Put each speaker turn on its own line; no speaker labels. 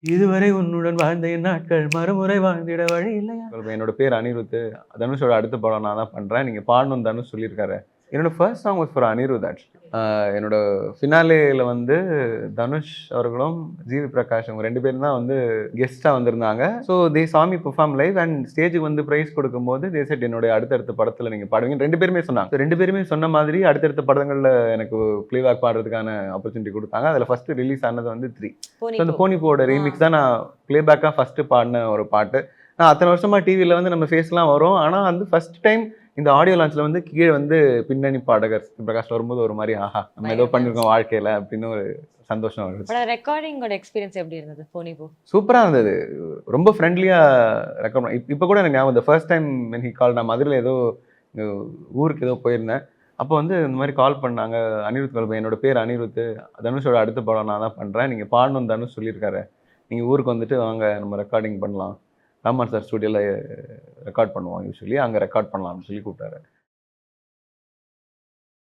இதுவரை உன்னுடன் வாழ்ந்த என் நாட்கள் மறுமுறை வாழ்ந்திட வழி இல்லையா? என்னோட பேர் அனிருத். தனுஷோட அடுத்த படம் நான் தான் பண்றேன். நீங்க பாடணும்னு தனுஷ் சொல்லியிருக்காரு. என்னோட first song was for Anirudh actually. என்னோட ஃபினாலேல வந்து தனுஷ் அவர்களும், ஜிவி பிரகாஷ் அவங்க 2 பேரும் தான் வந்து கெஸ்ட்டா வந்திருந்தாங்க. ஸோ தே சா மீ பெர்ஃபார்ம் லைவ் அண்ட் ஸ்டேஜுக்கு வந்து பிரைஸ் கொடுக்கும்போது தே செட் என்னுடைய அடுத்தடுத்த படத்துல நீங்க பாடுவீங்கன்னு 2 பேருமே சொன்னாங்க. So 2 பேருமே சொன்ன மாதிரி அடுத்தடுத்த படங்கள்ல எனக்கு பிளேபேக் பாடுறதுக்கான ஆப்பர்ச்சுனிட்டி குடுத்தாங்க. அதுல ஃபர்ஸ்ட் ரிலீஸ் ஆனது வந்து 3. ஸோ அந்த போனிபோட ரீமிக்ஸ் தான் நான் பிளேபேக்கா ஃபர்ஸ்ட் பாடின ஒரு பாட்டு. நான் அத்தனை வருஷமா டிவில வந்து நம்ம ஃபேஸ்லாம் வரும். ஆனா வந்து ஃபர்ஸ்ட் டைம் இந்த ஆடியோ லான்ச்ல வந்து கீழ வந்து பின்னணி பாடகர் பிரகாஷ் வரும்போது ஒரு மாரி ஆஹா நம்ம ஏதோ பண்ணிருக்கோம் வாழ்க்கையில அப்படின்னு ஒரு சந்தோஷம் வருது.
பட் ரெக்கார்டிங்கோட எக்ஸ்பீரியன்ஸ் எப்படி இருந்தது போனிபோ?
சூப்பரா இருந்தது. ரொம்ப ஃப்ரெண்ட்லியா ரெக்கார்ட் இப்ப கூட எனக்கு ஞாபகம் first time when he called நான் மதுரையில ஏதோ ஊருக்கு ஏதோ போயிருந்தேன். அப்போ வந்து இந்த மாதிரி கால் பண்ணாங்க. அனிருத் கால் என்னோட பேர் அனிருத். தனுஷோட அடுத்த படம் நான் தான் பண்றேன். நீங்க பாடணும்னு தனுஷ் சொல்லியிருக்காரு. நீங்க ஊருக்கு வந்துட்டு வாங்க நம்ம ரெக்கார்டிங் பண்ணலாம். ராமன் சார் ஸ்டுடியோல ரெக்கார்ட் பண்ணுவோம் யூசுவலி. அங்க ரெக்கார்ட் பண்ணலாம்னு சொல்லி கூப்பிட்டாரு.